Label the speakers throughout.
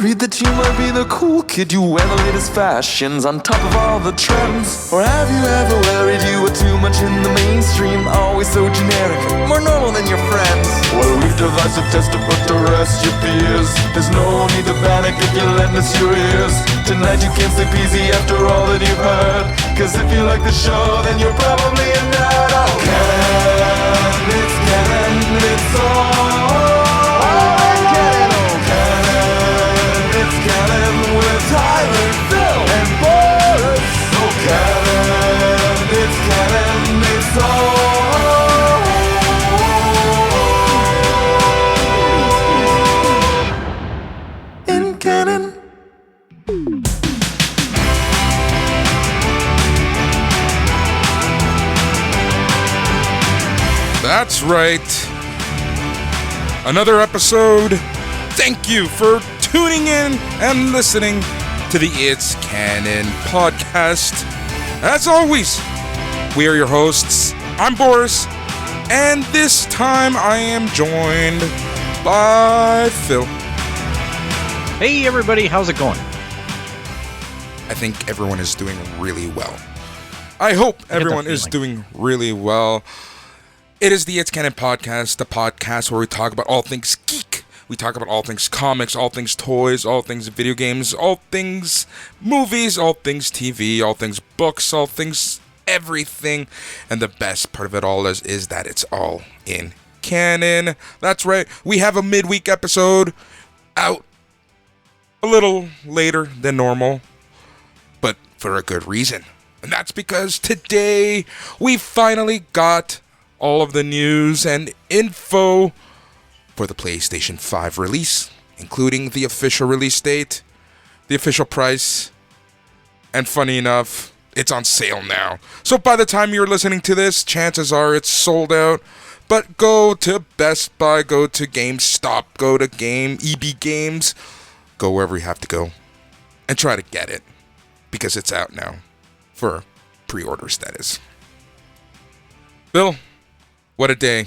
Speaker 1: worried that you might be the cool kid? You wear the latest fashions on top of all the trends. Or have you ever worried you were too much in the mainstream? Always so generic, more normal than your friends. Well, we've devised a test to put to rest your fears. There's no need to panic if you lend us your ears. Tonight you can't sleep easy after all that you've heard. Cause if you like the show, then you're probably a nerd. Oh, Canon, it's Canon, it's all. Canon with Tyler, Phil, and Boris. Oh, Canon, it's Canon, it's all in Canon.
Speaker 2: That's right. Another episode. Thank you for tuning in and listening to the It's Canon podcast. As always, we are your hosts. I'm Boris, and this time I am joined by Phil.
Speaker 3: Hey everybody, how's it going?
Speaker 2: I think everyone is doing really well. I hope everyone is doing really well. It is the It's Canon podcast, the podcast where we talk about all things geek. We talk about all things comics, all things toys, all things video games, all things movies, all things TV, all things books, all things everything. And the best part of it all is that it's all in canon. That's right. We have a midweek episode out a little later than normal, but for a good reason. And that's because today we finally got all of the news and info for the PlayStation 5 release, including the official release date, the official price, and funny enough, it's on sale now. So by the time you're listening to this, chances are it's sold out. But go to Best Buy, go to GameStop, go to EB Games, go wherever you have to go, and try to get it, because it's out now, for pre-orders, that is. Bill, what a day.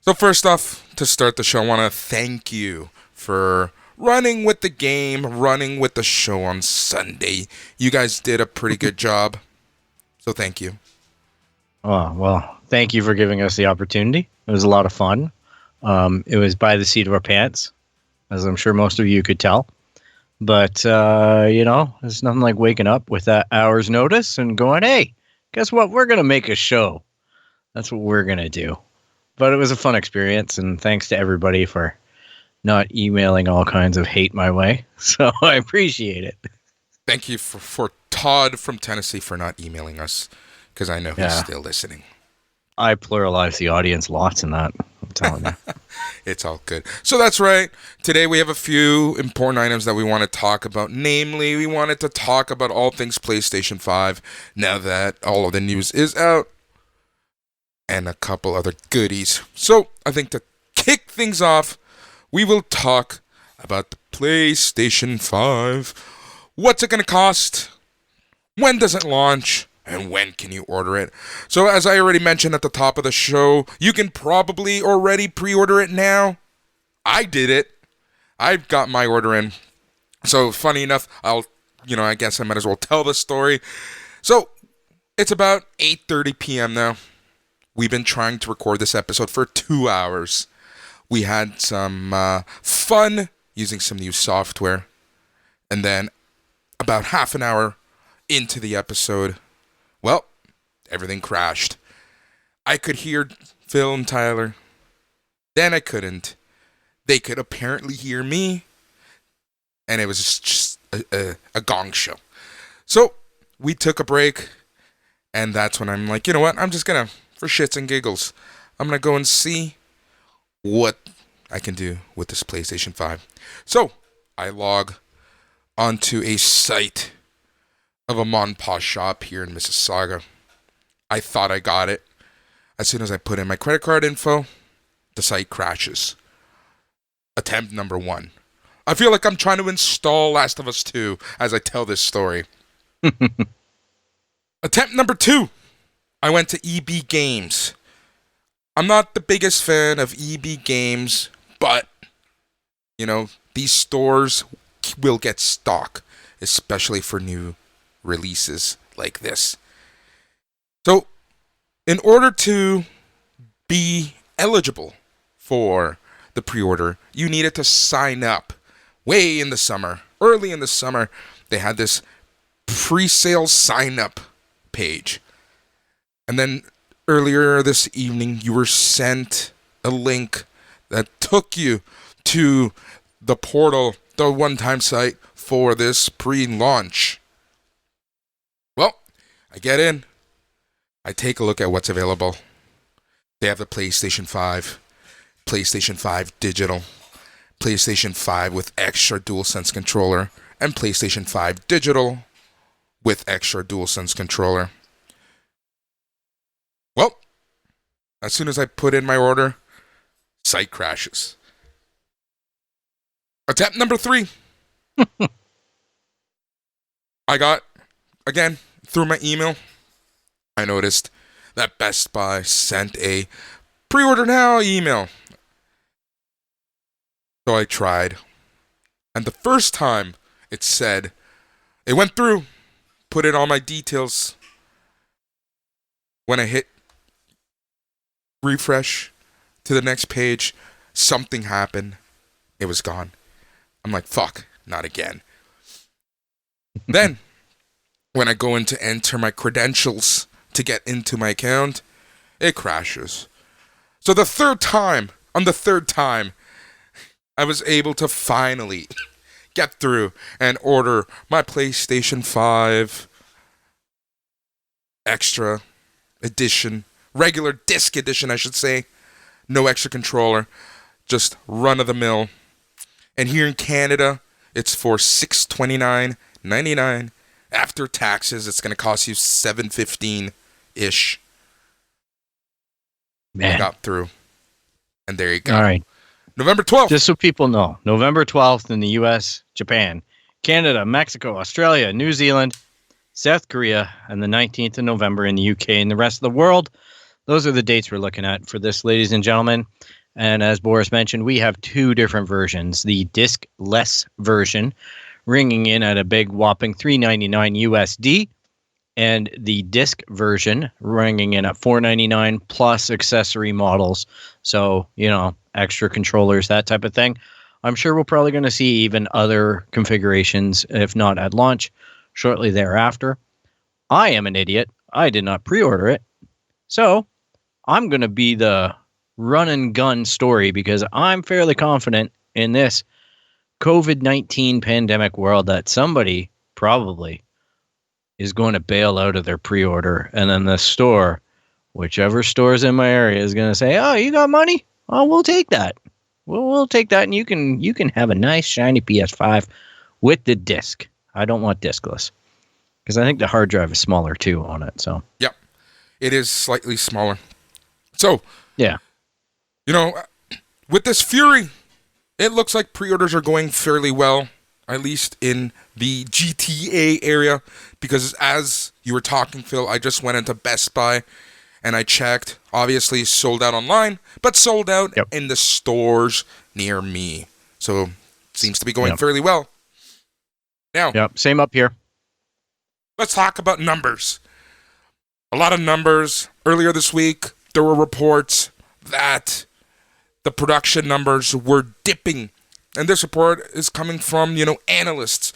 Speaker 2: So first off, to start the show, I want to thank you for running with the game, running with the show on Sunday. You guys did a pretty good job, so thank you.
Speaker 3: Oh, well, thank you for giving us the opportunity. It was a lot of fun. It was by the seat of our pants, as I'm sure most of you could tell. But, there's nothing like waking up with that hour's notice and going, hey, guess what? We're going to make a show. That's what we're going to do. But it was a fun experience, and thanks to everybody for not emailing all kinds of hate my way. So I appreciate it.
Speaker 2: Thank you for Todd from Tennessee for not emailing us, because I know he's still listening.
Speaker 3: I pluralize the audience lots in that, I'm telling you.
Speaker 2: It's all good. So that's right. Today we have a few important items that we want to talk about. Namely, we wanted to talk about all things PlayStation 5 now that all of the news is out, and a couple other goodies. So I think to kick things off, we will talk about the PlayStation 5. What's it going to cost? When does it launch? And when can you order it? So as I already mentioned at the top of the show, you can probably already pre-order it now. I did it. I've got my order in. So funny enough, I guess I might as well tell the story. So it's about 8:30 p.m. now. We've been trying to record this episode for 2 hours. We had some fun using some new software. And then about half an hour into the episode, well, everything crashed. I could hear Phil and Tyler. Then I couldn't. They could apparently hear me. And it was just a gong show. So we took a break. And that's when I'm like, you know what? I'm just going to, for shits and giggles, I'm going to go and see what I can do with this PlayStation 5. So I log onto a site of a mom and pop shop here in Mississauga. I thought I got it. As soon as I put in my credit card info, the site crashes. Attempt number 1. I feel like I'm trying to install Last of Us 2 as I tell this story. Attempt number 2. I went to EB Games. I'm not the biggest fan of EB Games, but, these stores will get stock, especially for new releases like this. So, in order to be eligible for the pre-order, you needed to sign up way in the summer. Early in the summer, they had this pre-sale sign-up page. And then earlier this evening, you were sent a link that took you to the portal, the one-time site for this pre-launch. Well, I get in. I take a look at what's available. They have the PlayStation 5, PlayStation 5 Digital, PlayStation 5 with extra DualSense controller, and PlayStation 5 Digital with extra DualSense controller. Well, as soon as I put in my order, site crashes. Attempt number 3. I got, again, through my email, I noticed that Best Buy sent a pre-order now email. So I tried. And the first time it said, it went through, put in all my details. When I hit refresh to the next page, something happened. It was gone. I'm like, fuck, not again. Then, when I go in to enter my credentials to get into my account, it crashes. So on the third time, I was able to finally get through and order my PlayStation 5 extra edition, regular disc edition, I should say. No extra controller, just run-of-the-mill. And here in Canada, it's for $629.99. After taxes, it's going to cost you $715-ish.
Speaker 3: Man.
Speaker 2: I got through. And there you go.
Speaker 3: All right.
Speaker 2: November 12th.
Speaker 3: Just so people know, November 12th in the U.S., Japan, Canada, Mexico, Australia, New Zealand, South Korea, and the 19th of November in the UK and the rest of the world. Those are the dates we're looking at for this, ladies and gentlemen. And as Boris mentioned, we have 2 different versions. The disc-less version, ringing in at a big whopping $399 USD, and the disc version, ringing in at $499 plus accessory models. So, extra controllers, that type of thing. I'm sure we're probably going to see even other configurations, if not at launch, shortly thereafter. I am an idiot. I did not pre-order it. So I'm going to be the run and gun story because I'm fairly confident in this COVID-19 pandemic world that somebody probably is going to bail out of their pre-order. And then the store, whichever store's in my area, is going to say, oh, you got money? Oh, we'll take that. We'll take that, and you can have a nice shiny PS5 with the disc. I don't want discless because I think the hard drive is smaller too on it. So
Speaker 2: Yep, it is slightly smaller. So
Speaker 3: yeah,
Speaker 2: with this fury, it looks like pre-orders are going fairly well, at least in the GTA area. Because as you were talking, Phil, I just went into Best Buy. And I checked, obviously sold out online, but sold out in the stores near me. So, seems to be going fairly well. Now,
Speaker 3: same up here.
Speaker 2: Let's talk about numbers. A lot of numbers. Earlier this week, there were reports that the production numbers were dipping. And this report is coming from, analysts.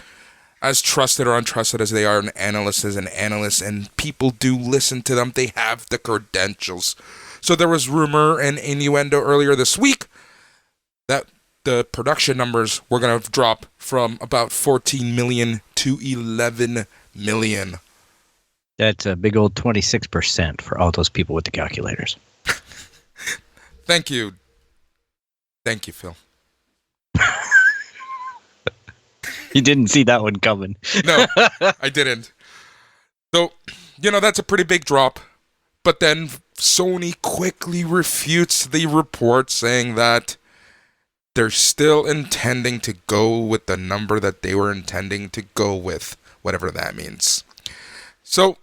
Speaker 2: As trusted or untrusted as they are, an analyst is an analyst, and people do listen to them. They have the credentials. So there was rumor and innuendo earlier this week that the production numbers were going to drop from about 14 million to 11 million.
Speaker 3: That's a big old 26% for all those people with the calculators.
Speaker 2: Thank you. Thank you, Phil.
Speaker 3: You didn't see that one coming.
Speaker 2: No, I didn't. So, that's a pretty big drop. But then Sony quickly refutes the report, saying that they're still intending to go with the number that they were intending to go with, whatever that means. So,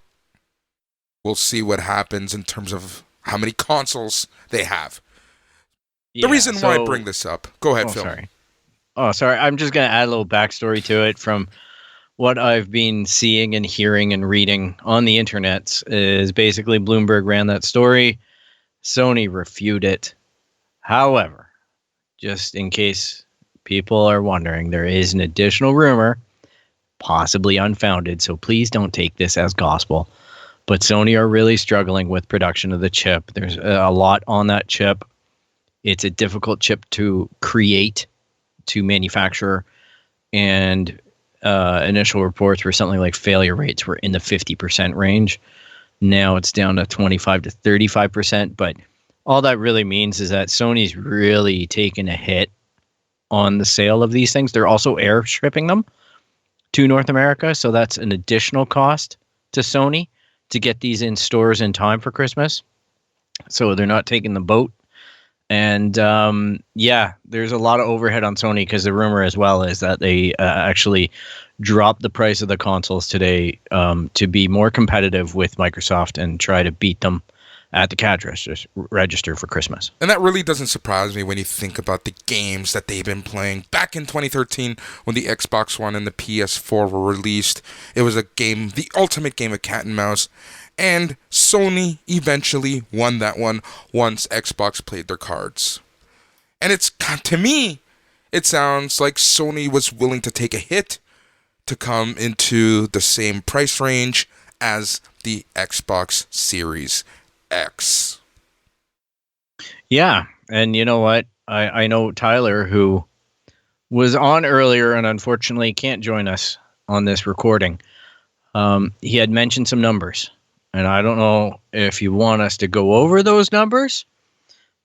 Speaker 2: we'll see what happens in terms of how many consoles they have. The reason why I bring this up... Go ahead, Phil.
Speaker 3: Sorry. Oh, sorry. I'm just going to add a little backstory to it from what I've been seeing and hearing and reading on the internet is basically Bloomberg ran that story. Sony refuted it. However, just in case people are wondering, there is an additional rumor, possibly unfounded, so please don't take this as gospel. But Sony are really struggling with production of the chip. There's a lot on that chip. It's a difficult chip to create, to manufacture, and initial reports were something like failure rates were in the 50% range. Now it's down to 25 to 35%. But all that really means is that Sony's really taken a hit on the sale of these things. They're also air shipping them to North America. So that's an additional cost to Sony to get these in stores in time for Christmas. So they're not taking the boat. And there's a lot of overhead on Sony because the rumor as well is that they actually dropped the price of the consoles today to be more competitive with Microsoft and try to beat them at the cash register for Christmas.
Speaker 2: And that really doesn't surprise me when you think about the games that they've been playing. Back in 2013, when the Xbox One and the PS4 were released, it was a game, the ultimate game of cat and mouse. And Sony eventually won that one once Xbox played their cards. And to me, it sounds like Sony was willing to take a hit to come into the same price range as the Xbox Series X.
Speaker 3: Yeah, and you know what? I know Tyler, who was on earlier and unfortunately can't join us on this recording. He had mentioned some numbers. And I don't know if you want us to go over those numbers,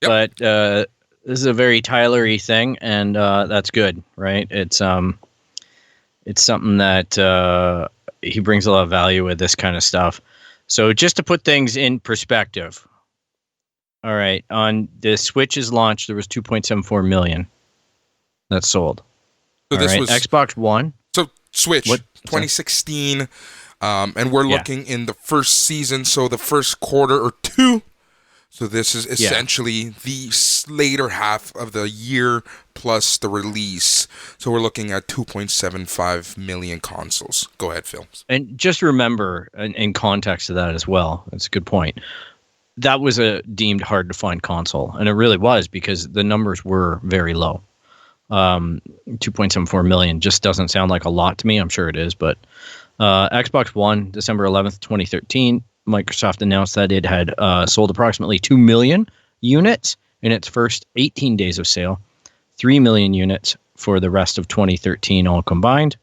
Speaker 3: but this is a very Tyler-y thing, and that's good, right? It's something that he brings a lot of value with this kind of stuff. So just to put things in perspective, all right, on the Switch's launch, there was 2.74 million that sold.
Speaker 2: So this was
Speaker 3: Xbox One.
Speaker 2: So Switch, 2016. And we're looking in the first season, so the first quarter or two. So this is essentially the later half of the year plus the release. So we're looking at 2.75 million consoles. Go ahead, Phil.
Speaker 3: And just remember, in context to that as well, that's a good point. That was a deemed hard to find console, and it really was because the numbers were very low. 2.74 million just doesn't sound like a lot to me. I'm sure it is, but Xbox One, December 11th, 2013, Microsoft announced that it had sold approximately 2 million units in its first 18 days of sale, 3 million units for the rest of 2013 all combined.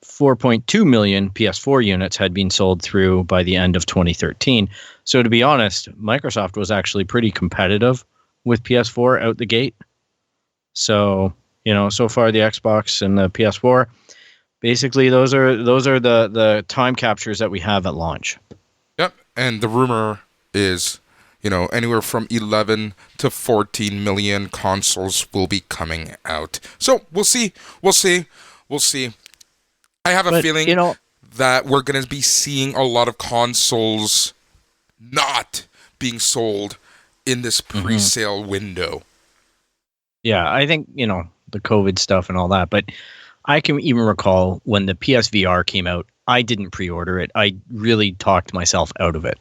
Speaker 3: 4.2 million PS4 units had been sold through by the end of 2013. So to be honest, Microsoft was actually pretty competitive with PS4 out the gate. So, so far the Xbox and the PS4, basically, those are the time captures that we have at launch.
Speaker 2: Yep, and the rumor is, anywhere from 11 to 14 million consoles will be coming out. So we'll see. I have a feeling that we're going to be seeing a lot of consoles not being sold in this pre-sale window.
Speaker 3: Yeah, I think, the COVID stuff and all that, but I can even recall when the PSVR came out, I didn't pre-order it. I really talked myself out of it.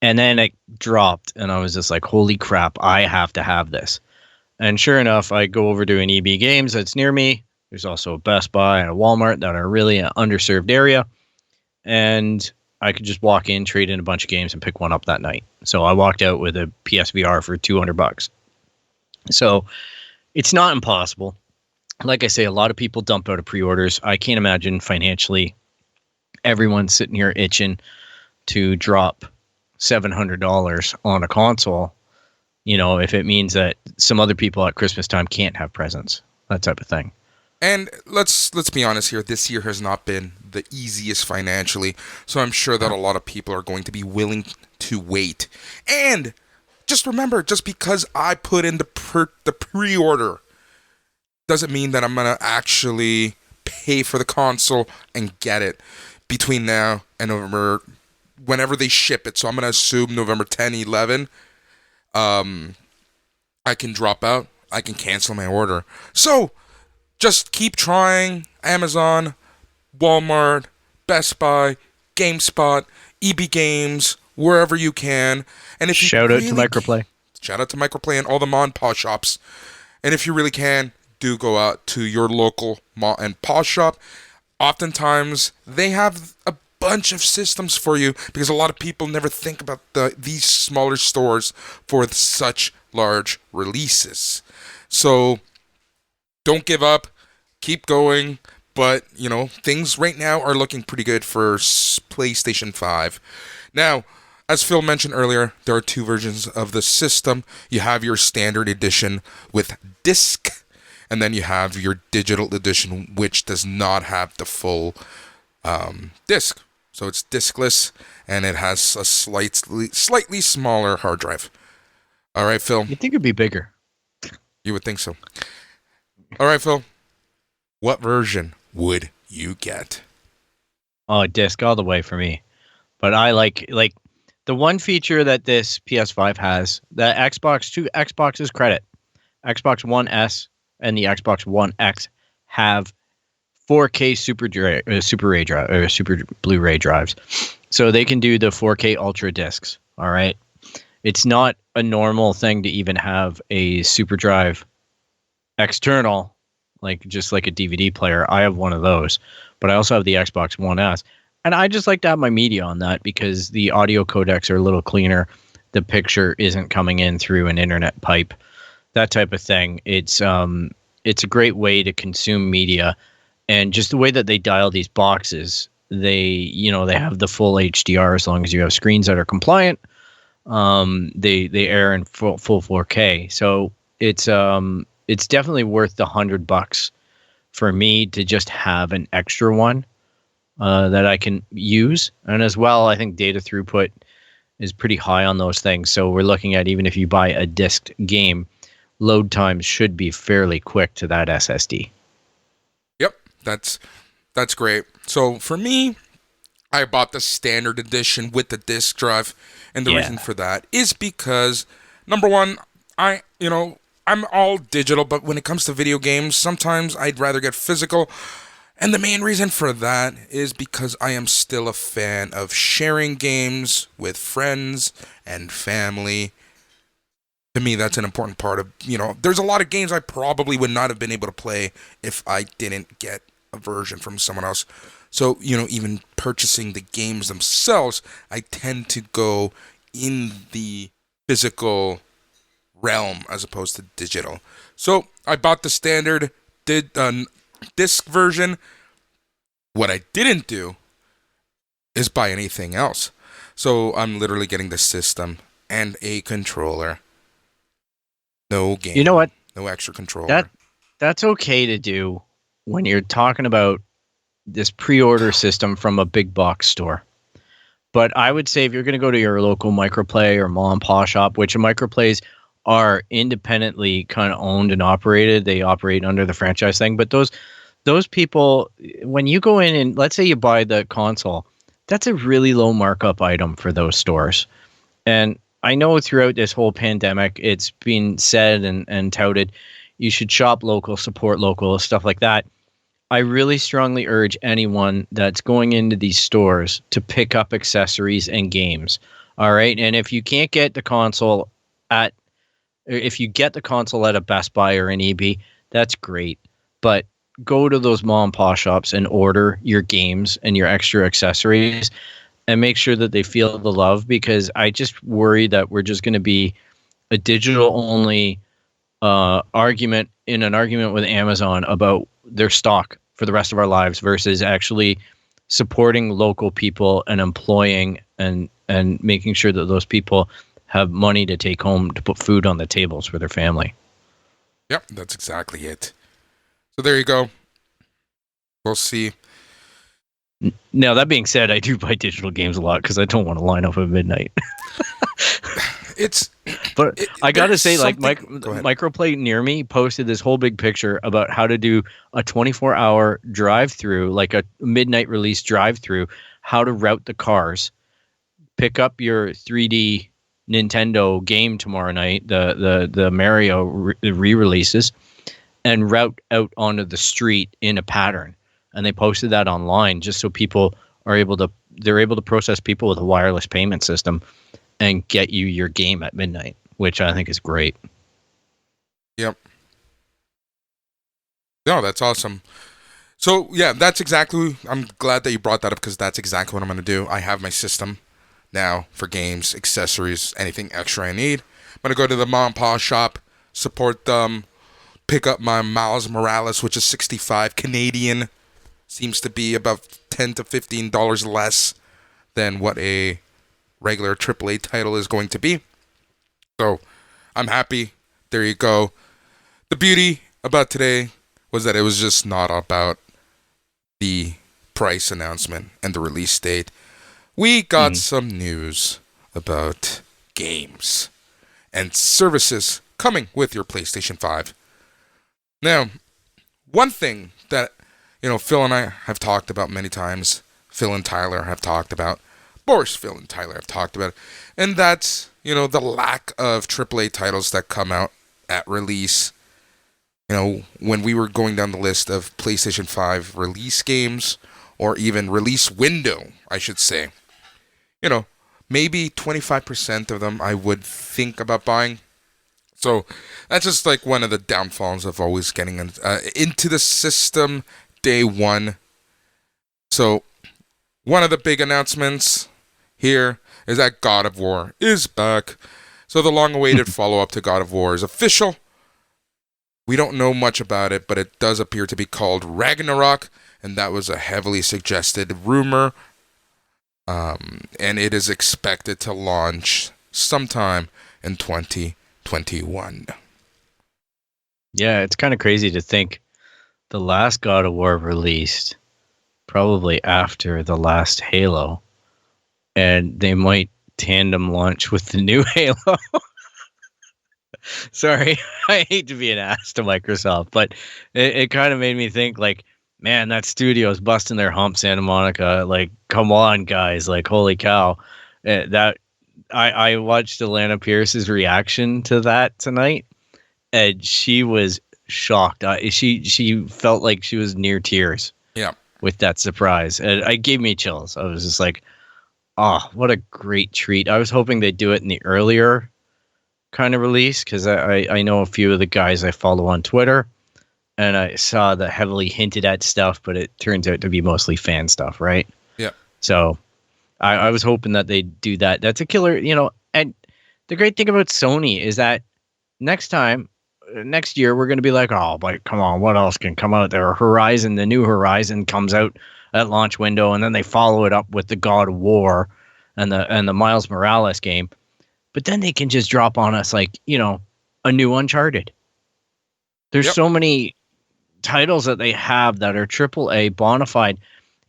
Speaker 3: And then it dropped, and I was just like, holy crap, I have to have this. And sure enough, I go over to an EB Games that's near me. There's also a Best Buy and a Walmart that are really an underserved area. And I could just walk in, trade in a bunch of games, and pick one up that night. So I walked out with a PSVR for $200. So it's not impossible. Like I say, a lot of people dump out of pre-orders. I can't imagine financially everyone's sitting here itching to drop $700 on a console, if it means that some other people at Christmas time can't have presents, that type of thing.
Speaker 2: And let's be honest here, this year has not been the easiest financially, so I'm sure that a lot of people are going to be willing to wait. And just remember, just because I put in the pre-order doesn't mean that I'm going to actually pay for the console and get it between now and November, whenever they ship it. So I'm going to assume November 10, 11. I can drop out. I can cancel my order. So just keep trying. Amazon, Walmart, Best Buy, GameSpot, EB Games, wherever you can. And if
Speaker 3: Shout out to Microplay.
Speaker 2: Shout out to Microplay and all the ma and pa shops. And if you really can, do go out to your local ma and pa shop. Oftentimes, they have a bunch of systems for you because a lot of people never think about these smaller stores for such large releases. So don't give up, keep going. But, you know, things right now are looking pretty good for PlayStation 5. Now, as Phil mentioned earlier, there are two versions of the system. You have your standard edition with disc, and then you have your digital edition, which does not have the full disc. So it's discless, and it has a slightly smaller hard drive. All right, Phil.
Speaker 3: You think it'd be bigger?
Speaker 2: You would think so. All right, Phil. What version would you get?
Speaker 3: Oh, disc all the way for me. But I like the one feature that this PS5 has, the Xbox's credit, Xbox One S and the Xbox One X have 4K Super Blu-ray drives, so they can do the 4K Ultra discs. All right, it's not a normal thing to even have a Super Drive external, just like a DVD player. I have one of those, but I also have the Xbox One S. And I just like to have my media on that because the audio codecs are a little cleaner. The picture isn't coming in through an internet pipe, that type of thing. It's a great way to consume media, and just the way that they dial these boxes, they have the full HDR as long as you have screens that are compliant. They air in full 4K, so it's definitely worth the $100 for me to just have an extra one that I can use. And as well, I think data throughput is pretty high on those things. So we're looking at, even if you buy a disked game, load times should be fairly quick to that SSD.
Speaker 2: Yep, that's great. So for me, I bought the standard edition with the disk drive, and the reason for that is because, number one, I'm all digital, but when it comes to video games, sometimes I'd rather get physical. And the main reason for that is because I am still a fan of sharing games with friends and family. To me, that's an important part of, there's a lot of games I probably would not have been able to play if I didn't get a version from someone else. So, even purchasing the games themselves, I tend to go in the physical realm as opposed to digital. So I bought the standard disc version. What I didn't do is buy anything else. So I'm literally getting the system and a controller. No game.
Speaker 3: You know what?
Speaker 2: No extra controller.
Speaker 3: That's okay to do when you're talking about this pre-order system from a big box store. But I would say if you're going to go to your local microplay or mom and pa shop, which microplays are independently kind of owned and operated. They operate under the franchise thing. But those people, when you go in and let's say you buy the console, that's a really low markup item for those stores. And I know throughout this whole pandemic, it's been said and touted, you should shop local, support local, stuff like that. I really strongly urge anyone that's going into these stores to pick up accessories and games. All right. And if you can't get the console if you get the console at a Best Buy or an EB, that's great. But go to those mom and pop shops and order your games and your extra accessories and make sure that they feel the love, because I just worry that we're just going to be a digital only argument with Amazon about their stock for the rest of our lives versus actually supporting local people and employing and making sure that those people have money to take home to put food on the tables for their family.
Speaker 2: Yep, that's exactly it. So there you go. We'll see.
Speaker 3: Now, that being said, I do buy digital games a lot because I don't want to line up at midnight. I got to say, Microplay near me posted this whole big picture about how to do a 24-hour drive-through, like a midnight release drive-through, how to route the cars, pick up your 3D Nintendo game tomorrow night, the Mario re-releases, and route out onto the street in a pattern. And they posted that online just so people are able to, they're able to process people with a wireless payment system and get you your game at midnight, which I think is great.
Speaker 2: Yep. No, that's awesome. So yeah, that's exactly, I'm glad that you brought that up because that's exactly what I'm going to do. I have my system now for games, accessories, anything extra I need. I'm going to go to the mom and pop shop, support them, pick up my Miles Morales, which is 65 Canadian. Seems to be about $10 to $15 less than what a regular AAA title is going to be. So I'm happy. There you go. The beauty about today was that it was just not about the price announcement and the release date. We got some news about games and services coming with your PlayStation 5. Now, one thing that, Phil and I have talked about many times, Phil and Tyler have talked about, Boris, Phil, and Tyler have talked about, and that's, the lack of AAA titles that come out at release. When we were going down the list of PlayStation 5 release games, or even release window, I should say, maybe 25% of them I would think about buying. So that's just like one of the downfalls of always getting into the system day one. So one of the big announcements here is that God of War is back. So the long-awaited follow-up to God of War is official. We don't know much about it, but it does appear to be called Ragnarok, and that was a heavily suggested rumor. And it is expected to launch sometime in 2021.
Speaker 3: Yeah, it's kind of crazy to think the last God of War released probably after the last Halo, and they might tandem launch with the new Halo. Sorry, I hate to be an ass to Microsoft, but it kind of made me think, like, man, that studio's busting their hump, Santa Monica. Like, come on, guys. Like, holy cow. I watched Alana Pierce's reaction to that tonight, and she was shocked. She felt like she was near tears.
Speaker 2: Yeah.
Speaker 3: With that surprise. And it gave me chills. I was just like, oh, what a great treat. I was hoping they'd do it in the earlier kind of release, because I know a few of the guys I follow on Twitter, and I saw the heavily hinted at stuff, but it turns out to be mostly fan stuff, right?
Speaker 2: Yeah.
Speaker 3: So I was hoping that they'd do that. That's a killer, and the great thing about Sony is that next year, we're going to be like, oh, but come on, what else can come out there? Horizon, the new Horizon comes out at launch window, and then they follow it up with the God of War and the Miles Morales game. But then they can just drop on us like, a new Uncharted. There's so many titles that they have that are AAA bona fide,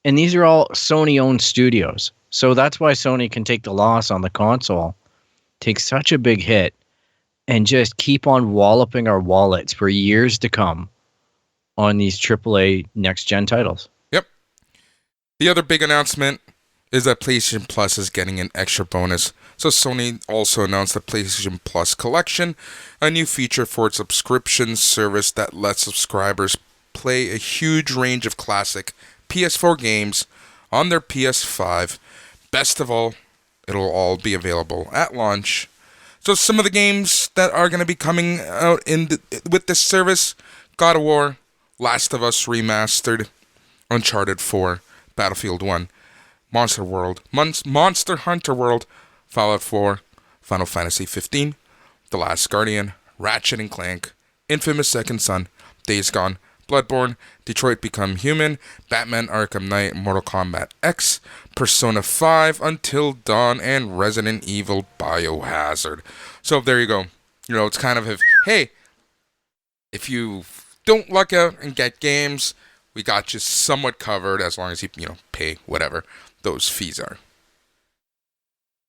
Speaker 3: and these are all Sony-owned studios. So that's why Sony can take the loss on the console, take such a big hit, and just keep on walloping our wallets for years to come on these AAA next-gen titles.
Speaker 2: Yep. The other big announcement is that PlayStation Plus is getting an extra bonus. So Sony also announced the PlayStation Plus Collection, a new feature for its subscription service that lets subscribers play a huge range of classic PS4 games on their PS5. Best of all, it'll all be available at launch. So some of the games that are going to be coming out with this service: God of War, Last of Us Remastered, Uncharted 4, Battlefield 1, Monster Hunter World, Fallout 4, Final Fantasy 15, The Last Guardian, Ratchet & Clank, Infamous Second Son, Days Gone, Bloodborne, Detroit Become Human, Batman Arkham Knight, Mortal Kombat X, Persona 5, Until Dawn, and Resident Evil Biohazard. So there you go. It's kind of, if you don't luck out and get games, we got you somewhat covered as long as you, pay whatever those fees are.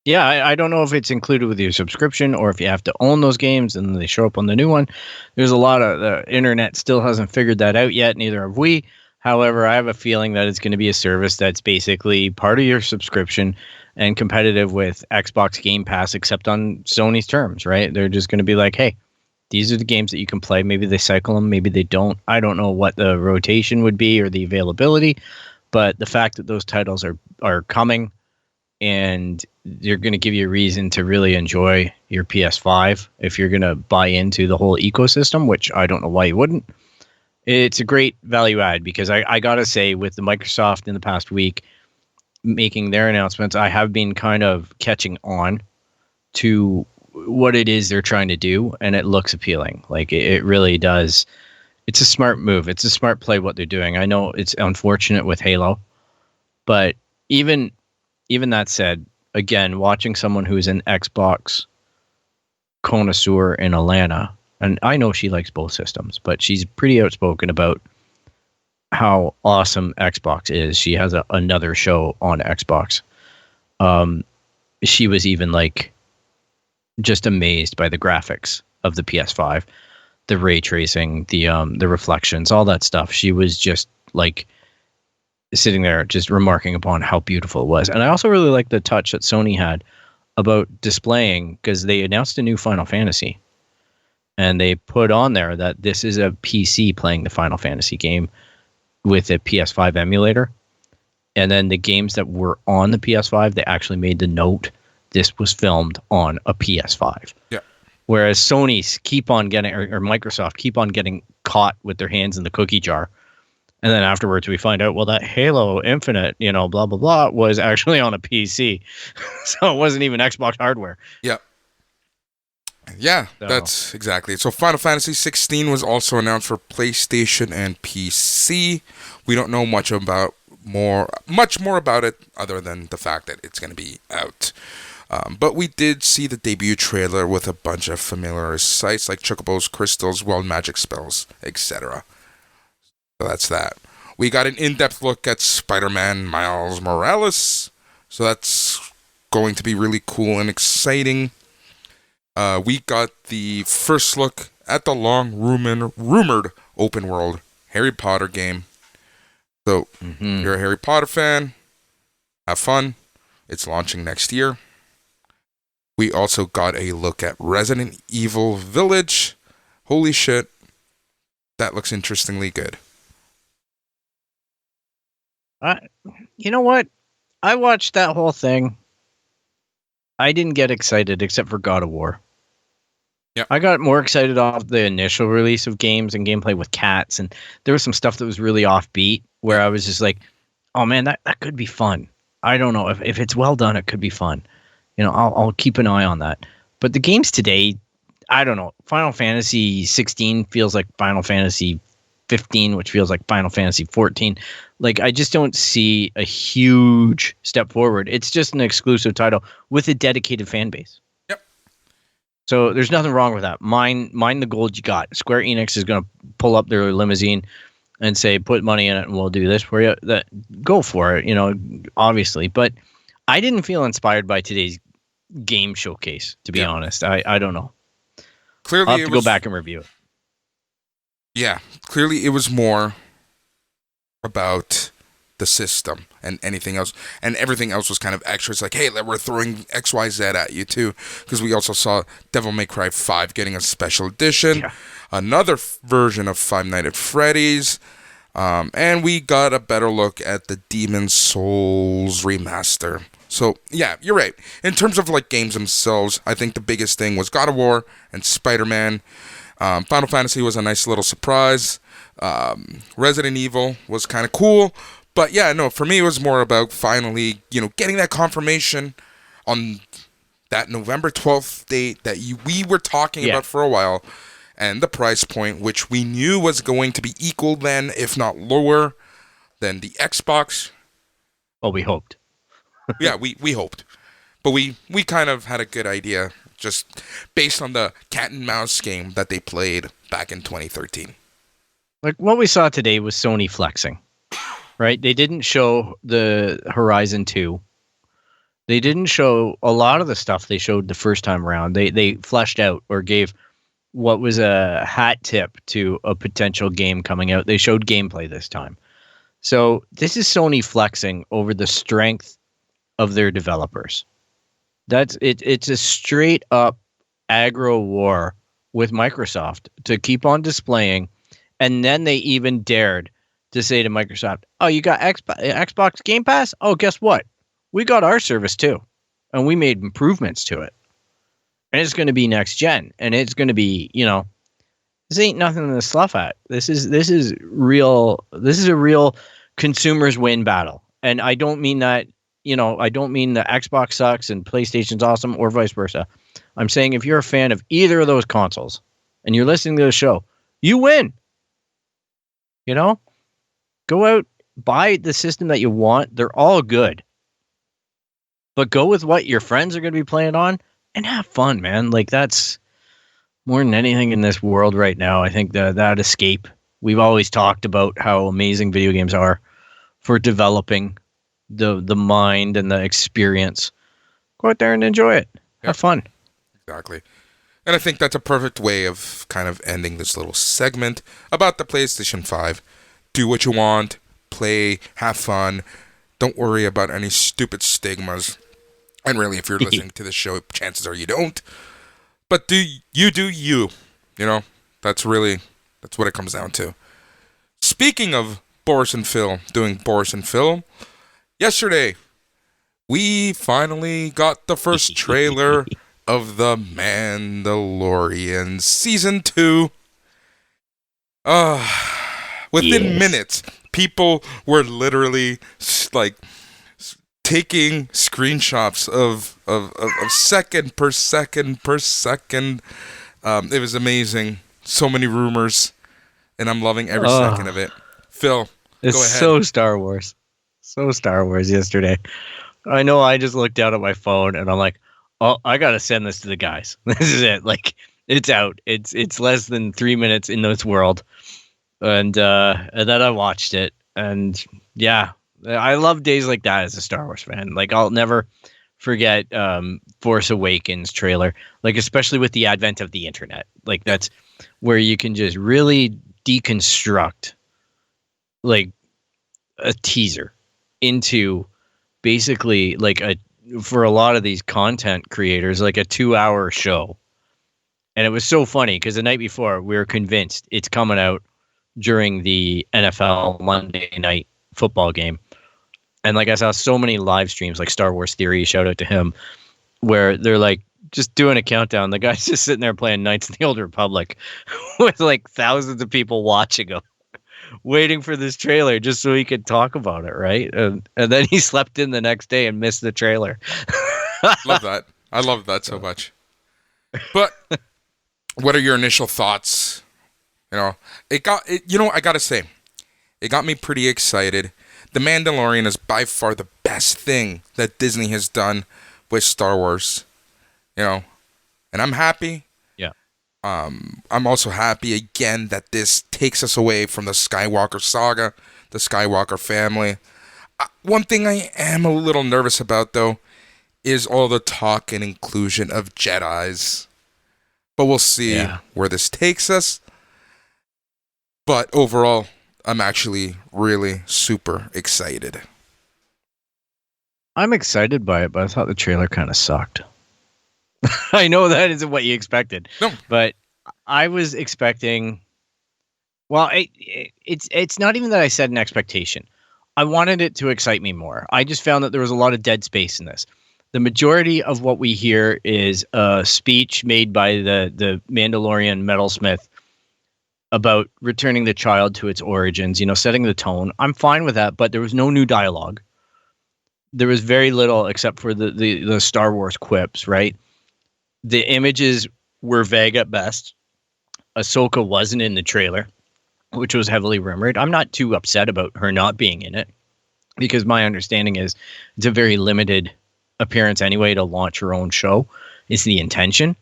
Speaker 3: Yeah, I don't know if it's included with your subscription or if you have to own those games and they show up on the new one. There's a lot of the internet still hasn't figured that out yet. Neither have we. However, I have a feeling that it's going to be a service that's basically part of your subscription and competitive with Xbox Game Pass, except on Sony's terms, right? They're just going to be like, hey, these are the games that you can play. Maybe they cycle them, maybe they don't. I don't know what the rotation would be or the availability, but the fact that those titles are coming and they're going to give you a reason to really enjoy your PS5 if you're going to buy into the whole ecosystem, which I don't know why you wouldn't. It's a great value add because I got to say, with the Microsoft in the past week making their announcements, I have been kind of catching on to what it is they're trying to do, and it looks appealing. Like, it really does. It's a smart move. It's a smart play what they're doing. I know it's unfortunate with Halo, but even that said, again, watching someone who's an Xbox connoisseur in Alana, and I know she likes both systems, but she's pretty outspoken about how awesome Xbox is. She has another show on Xbox. She was even like just amazed by the graphics of the PS5, the ray tracing, the reflections, all that stuff. She was just like sitting there just remarking upon how beautiful it was. And I also really like the touch that Sony had about displaying, because they announced a new Final Fantasy and they put on there that this is a PC playing the Final Fantasy game with a PS5 emulator. And then the games that were on the PS5, they actually made the note this was filmed on a PS5.
Speaker 2: Yeah.
Speaker 3: Whereas Sony keep on getting, or Microsoft keep on getting caught with their hands in the cookie jar. And then afterwards we find out, well, that Halo Infinite, blah, blah, blah, was actually on a PC. So it wasn't even Xbox hardware.
Speaker 2: Yeah. Yeah, so that's exactly it. So Final Fantasy 16 was also announced for PlayStation and PC. We don't know much more about it other than the fact that it's going to be out. But we did see the debut trailer with a bunch of familiar sights like chocobos, crystals, wild magic spells, etc. So that's that. We got an in-depth look at Spider-Man Miles Morales. So that's going to be really cool and exciting. We got the first look at the long-rumored open-world Harry Potter game. So, you're a Harry Potter fan, have fun. It's launching next year. We also got a look at Resident Evil Village. Holy shit. That looks interestingly good.
Speaker 3: You know what? I watched that whole thing. I didn't get excited except for God of War.
Speaker 2: Yeah.
Speaker 3: I got more excited off the initial release of games and gameplay with cats, and there was some stuff that was really offbeat where I was just like, oh man, that could be fun. I don't know. If it's well done, it could be fun. I'll keep an eye on that. But the games today, I don't know. Final Fantasy 16 feels like Final Fantasy 15, which feels like Final Fantasy 14. Like, I just don't see a huge step forward. It's just an exclusive title with a dedicated fan base.
Speaker 2: Yep.
Speaker 3: So there's nothing wrong with that. Mine the gold you got. Square Enix is going to pull up their limousine and say, put money in it and we'll do this for you. Go for it, obviously. But I didn't feel inspired by today's game showcase, to be honest. I don't know.
Speaker 2: Clearly,
Speaker 3: I'll have to go back and review it.
Speaker 2: Yeah, clearly it was more about the system and anything else, and everything else was kind of extra. It's like, hey, we're throwing XYZ at you too, because we also saw Devil May Cry 5 getting a special edition, another version of Five Nights at Freddy's, and we got a better look at the Demon's Souls remaster. So yeah, you're right. In terms of like games themselves, I think the biggest thing was God of War and Spider-Man. Final Fantasy was a nice little surprise. Resident Evil was kind of cool. But yeah, no, for me it was more about finally, getting that confirmation on that November 12th date that we were talking about for a while, and the price point, which we knew was going to be equal then, if not lower, than the Xbox.
Speaker 3: Well, we hoped.
Speaker 2: Yeah, we hoped. But we kind of had a good idea just based on the cat and mouse game that they played back in 2013.
Speaker 3: Like, what we saw today was Sony flexing, right? They didn't show the Horizon 2. They didn't show a lot of the stuff they showed the first time around. They fleshed out or gave what was a hat tip to a potential game coming out. They showed gameplay this time. So this is Sony flexing over the strength of their developers. That's it. It's a straight up aggro war with Microsoft to keep on displaying. And then they even dared to say to Microsoft, oh, you got Xbox Game Pass? Oh, guess what? We got our service too. And we made improvements to it. And it's going to be next gen. And it's going to be, this ain't nothing to slough at. This is real. This is a real consumers win battle. And I don't mean that, I don't mean that Xbox sucks and PlayStation's awesome or vice versa. I'm saying if you're a fan of either of those consoles and you're listening to the show, you win. Go out, buy the system that you want. They're all good. But go with what your friends are going to be playing on and have fun, man. Like, that's more than anything in this world right now. I think that escape. We've always talked about how amazing video games are for developing the mind and the experience. Go out there and enjoy it. Have fun.
Speaker 2: Exactly. And I think that's a perfect way of kind of ending this little segment about the PlayStation 5. Do what you want, play, have fun. Don't worry about any stupid stigmas. And really, if you're listening to the show, chances are you don't. But do you. That's what it comes down to. Speaking of Boris and Phil doing Boris and Phil, yesterday, we finally got the first trailer of The Mandolorian Season 2. Within minutes, people were literally taking screenshots of second per second per second. It was amazing. So many rumors, and I'm loving every second of it. Phil,
Speaker 3: it's
Speaker 2: go ahead.
Speaker 3: So Star Wars. So Star Wars yesterday. I know I just looked down at my phone and I'm like, oh, I got to send this to the guys. This is it. Like, it's out. It's less than 3 minutes in this world. And then I watched it. And yeah, I love days like that as a Star Wars fan. Like, I'll never forget Force Awakens trailer, like, especially with the advent of the internet. Like, that's where you can just really deconstruct like a teaser into basically like for a lot of these content creators, like a 2-hour show. And it was so funny because the night before we were convinced it's coming out during the NFL Monday night football game. And like, I saw so many live streams, like Star Wars Theory, shout out to him, where they're like just doing a countdown. The guy's just sitting there playing Knights of the Old Republic with like thousands of people watching him, waiting for this trailer just so he could talk about it, right? And then he slept in the next day and missed the trailer.
Speaker 2: Love that. I love that so much. But what are your initial thoughts? I gotta say, it got me pretty excited. The Mandalorian is by far the best thing that Disney has done with Star Wars. And I'm happy. Yeah. I'm also happy again that this takes us away from the Skywalker saga, the Skywalker family. One thing I am a little nervous about, though, is all the talk and inclusion of Jedis. But we'll see where this takes us. But overall, I'm actually really super excited.
Speaker 3: I'm excited by it, but I thought the trailer kind of sucked. I know that isn't what you expected.
Speaker 2: No.
Speaker 3: But I was expecting... Well, it's not even that I set an expectation. I wanted it to excite me more. I just found that there was a lot of dead space in this. The majority of what we hear is a speech made by the Mandalorian metalsmith about returning the child to its origins, setting the tone. I'm fine with that, but there was no new dialogue. There was very little except for the Star Wars quips, right? The images were vague at best. Ahsoka wasn't in the trailer, which was heavily rumored. I'm not too upset about her not being in it because my understanding is it's a very limited appearance anyway to launch her own show is the intention.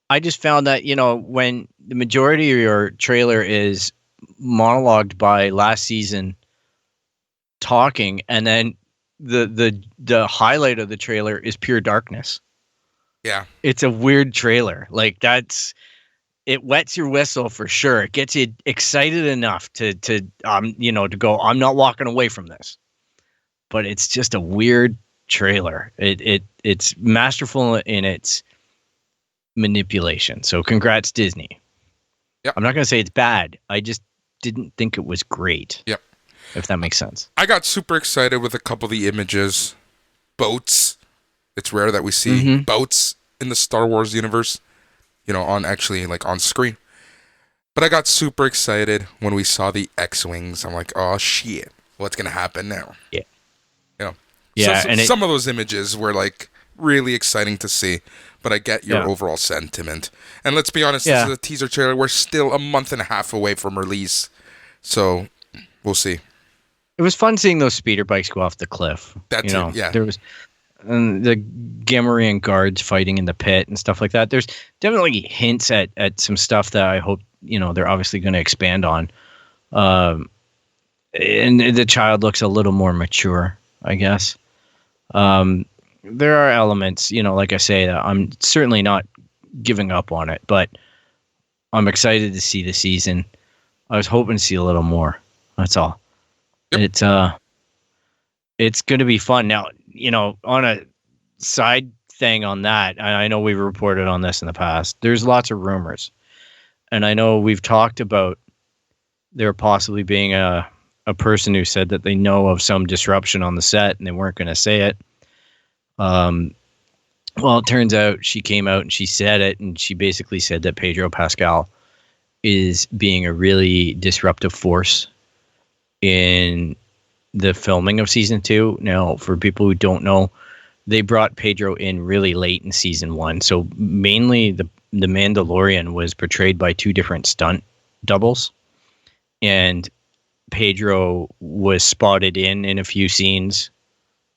Speaker 3: I just found that, when the majority of your trailer is monologued by last season talking, and then the highlight of the trailer is pure darkness.
Speaker 2: Yeah.
Speaker 3: It's a weird trailer. Like, it wets your whistle for sure. It gets you excited enough to go, I'm not walking away from this. But it's just a weird trailer. It's masterful in its manipulation. So congrats, Disney.
Speaker 2: Yep.
Speaker 3: I'm not going to say it's bad. I just didn't think it was great.
Speaker 2: Yep.
Speaker 3: If that makes sense.
Speaker 2: I got super excited with a couple of the images. Boats. It's rare that we see boats in the Star Wars universe, on screen. But I got super excited when we saw the X-Wings. I'm like, oh, shit. What's going to happen now?
Speaker 3: Yeah.
Speaker 2: Yeah,
Speaker 3: and
Speaker 2: some of those images were, really exciting to see. But I get your overall sentiment. And let's be honest, this is a teaser trailer. We're still a month and a half away from release. So, we'll see.
Speaker 3: It was fun seeing those speeder bikes go off the cliff.
Speaker 2: That's it, yeah.
Speaker 3: There was the Gamorrean guards fighting in the pit and stuff like that. There's definitely hints at some stuff that I hope, they're obviously going to expand on. And the child looks a little more mature, I guess. There are elements, like I say, that I'm certainly not giving up on it, but I'm excited to see the season. I was hoping to see a little more. That's all. Yep. It's going to be fun. Now, on a side thing on that, I know we've reported on this in the past. There's lots of rumors. And I know we've talked about there possibly being a person who said that they know of some disruption on the set and they weren't going to say it. Well, it turns out she came out and she said it, and she basically said that Pedro Pascal is being a really disruptive force in the filming of season 2. Now, for people who don't know, they brought Pedro in really late in season 1. So mainly the Mandalorian was portrayed by 2 different stunt doubles, and Pedro was spotted in a few scenes,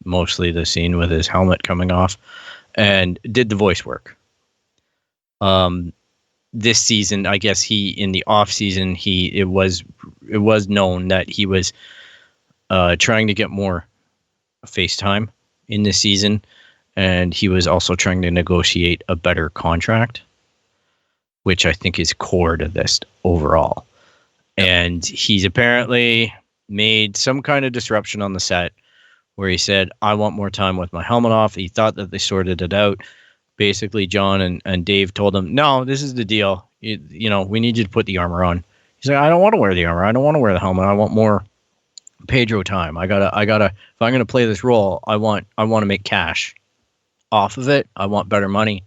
Speaker 3: mostly the scene with his helmet coming off, and did the voice work. This season, I guess in the off season, it was known that he was trying to get more FaceTime in this season, and he was also trying to negotiate a better contract, which I think is core to this overall. And he's apparently made some kind of disruption on the set where he said, I want more time with my helmet off. He thought that they sorted it out. Basically, John and Dave told him, no, this is the deal. We need you to put the armor on. He's like, I don't want to wear the armor. I don't want to wear the helmet. I want more Pedro time. I gotta, if I'm going to play this role, I want to make cash off of it. I want better money.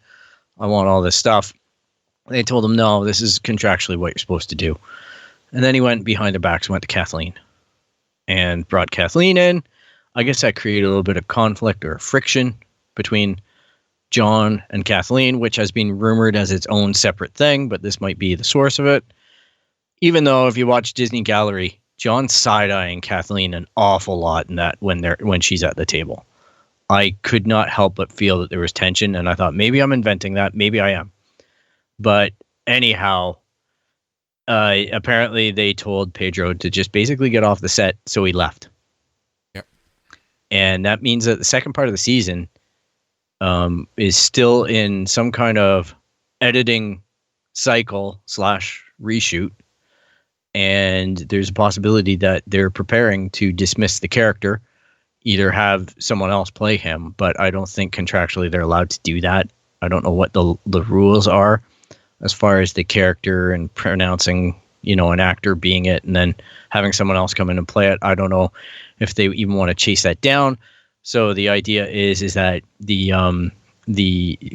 Speaker 3: I want all this stuff. They told him, no, this is contractually what you're supposed to do. And then he went behind their backs, went to Kathleen and brought Kathleen in. I guess that created a little bit of conflict or friction between John and Kathleen, which has been rumored as its own separate thing, but this might be the source of it. Even though if you watch Disney Gallery, John's side-eyeing Kathleen an awful lot in that when she's at the table. I could not help but feel that there was tension, and I thought maybe I'm inventing that, maybe I am. But anyhow, apparently they told Pedro to just basically get off the set, so he left.
Speaker 2: Yep. And
Speaker 3: that means that the second part of the season is still in some kind of editing cycle / reshoot. And there's a possibility that they're preparing to dismiss the character, either have someone else play him, but I don't think contractually they're allowed to do that. I don't know what the rules are as far as the character and pronouncing, an actor being it and then having someone else come in and play it. I don't know if they even want to chase that down. So the idea is that the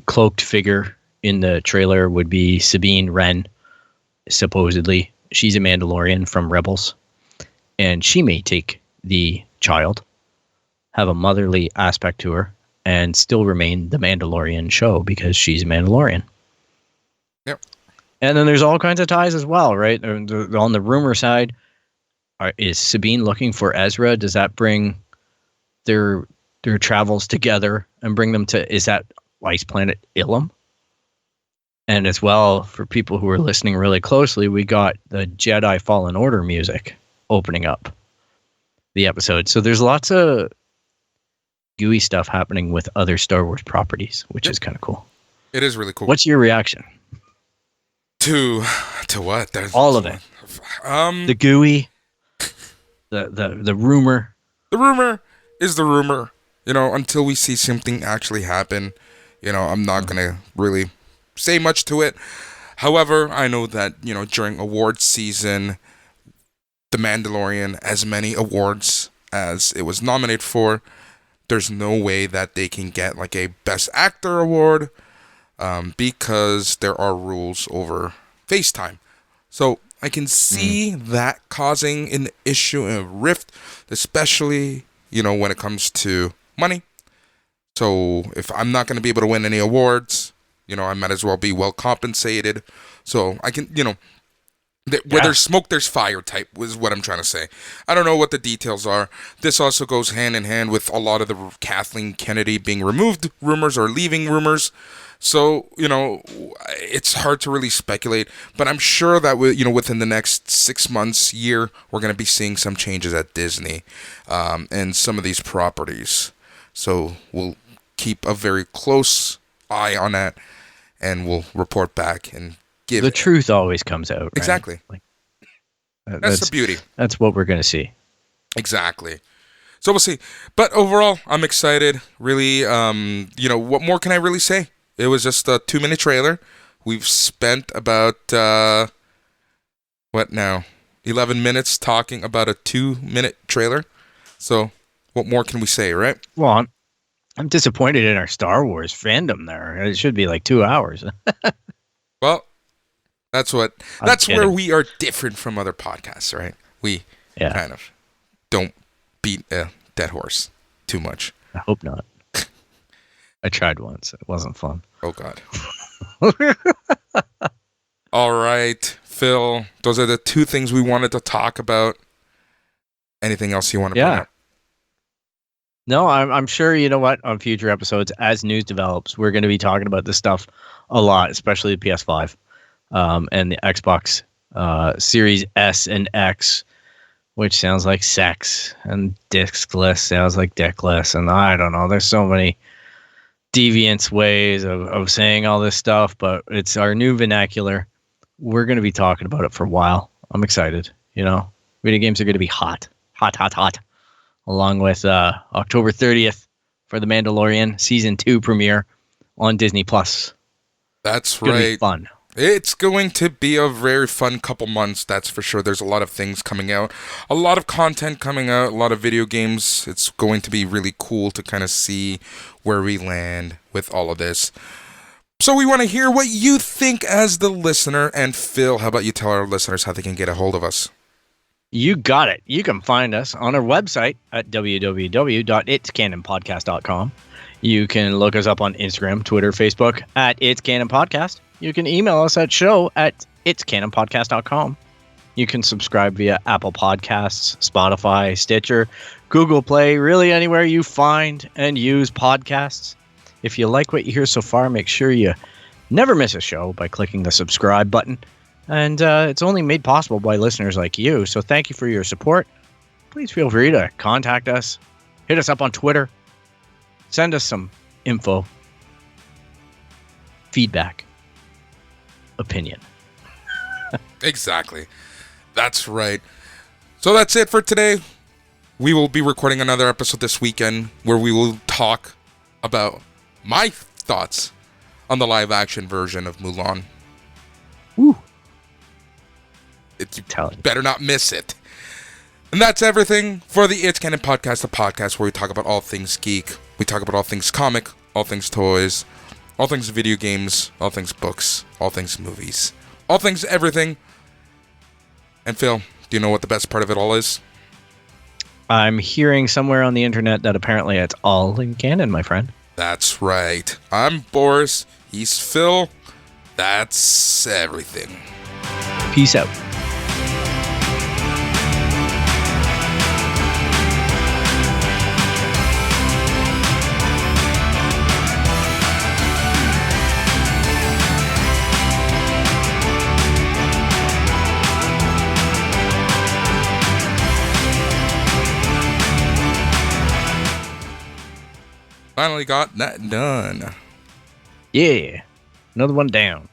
Speaker 3: cloaked figure in the trailer would be Sabine Wren, supposedly. She's a Mandalorian from Rebels, and she may take the child, have a motherly aspect to her, and still remain the Mandalorian show because she's a Mandalorian.
Speaker 2: Yep.
Speaker 3: And then there's all kinds of ties as well, right? On the rumor side, is Sabine looking for Ezra? Does that bring their travels together and bring them to, is that ice planet Ilum? And as well, for people who are listening really closely, we got the Jedi Fallen Order music opening up the episode. So there's lots of gooey stuff happening with other Star Wars properties, which is kind of cool.
Speaker 2: It is really cool.
Speaker 3: What's your reaction?
Speaker 2: To what?
Speaker 3: All of it. The gooey, the rumor.
Speaker 2: The rumor is the rumor. Until we see something actually happen, I'm not going to really say much to it. However, I know that, during awards season, The Mandalorian, as many awards as it was nominated for, there's no way that they can get like a Best Actor award because there are rules over FaceTime. So I can see that causing an issue and a rift, especially, when it comes to money. So if I'm not going to be able to win any awards, I might as well be well compensated. So I can, where there's smoke, there's fire type was what I'm trying to say. I don't know what the details are. This also goes hand in hand with a lot of the Kathleen Kennedy being removed rumors or leaving rumors. So, it's hard to really speculate, but I'm sure that within the next 6 months, year, we're going to be seeing some changes at Disney and some of these properties. So we'll keep a very close eye on that, and we'll report back and give
Speaker 3: the truth always comes out. Right?
Speaker 2: Exactly. That's the beauty.
Speaker 3: That's what we're going to see.
Speaker 2: Exactly. So we'll see. But overall, I'm excited. Really, what more can I really say? It was just a 2-minute trailer. We've spent about, 11 minutes talking about a 2-minute trailer. So what more can we say, right?
Speaker 3: Well, I'm disappointed in our Star Wars fandom there. It should be like 2 hours.
Speaker 2: Well, that's where we are different from other podcasts, right? We kind of don't beat a dead horse too much.
Speaker 3: I hope not. I tried once. It wasn't fun.
Speaker 2: Oh, God. All right, Phil. Those are the 2 things we wanted to talk about. Anything else you want to bring up?
Speaker 3: No, I'm sure, on future episodes, as news develops, we're going to be talking about this stuff a lot, especially the PS5 and the Xbox Series S and X, which sounds like sex, and diskless sounds like dickless, and I don't know. There's so many deviant ways of saying all this stuff, but it's our new vernacular. We're going to be talking about it for a while. I'm excited. Video games are going to be hot, along with October 30th for the Mandalorian Season 2 premiere on Disney+.
Speaker 2: That's
Speaker 3: right.
Speaker 2: Be
Speaker 3: fun.
Speaker 2: It's going to be a very fun couple months, that's for sure. There's a lot of things coming out, a lot of content coming out, a lot of video games. It's going to be really cool to kind of see where we land with all of this. So we want to hear what you think as the listener. And Phil, how about you tell our listeners how they can get a hold of us?
Speaker 3: You got it. You can find us on our website at www.itscanonpodcast.com. You can look us up on Instagram, Twitter, Facebook at It's Canon Podcast. You can email us at show@itscanonpodcast.com. You can subscribe via Apple Podcasts, Spotify, Stitcher, Google Play, really anywhere you find and use podcasts. If you like what you hear so far, make sure you never miss a show by clicking the subscribe button. And it's only made possible by listeners like you. So thank you for your support. Please feel free to contact us. Hit us up on Twitter. Send us some info, feedback, opinion.
Speaker 2: Exactly. That's right. So that's it for today. We will be recording another episode this weekend where we will talk about my thoughts on the live action version of Mulan.
Speaker 3: Woo.
Speaker 2: You better not miss it. And that's everything for the It's Canon Podcast, the podcast where we talk about all things geek. We talk about all things comic, all things toys, all things video games, all things books, all things movies, all things everything. And Phil, do you know what the best part of it all is?
Speaker 3: I'm hearing somewhere on the internet that apparently it's all in canon, my friend.
Speaker 2: That's right. I'm Boris. He's Phil. That's everything.
Speaker 3: Peace out.
Speaker 2: Finally got that done.
Speaker 3: Yeah. Another one down.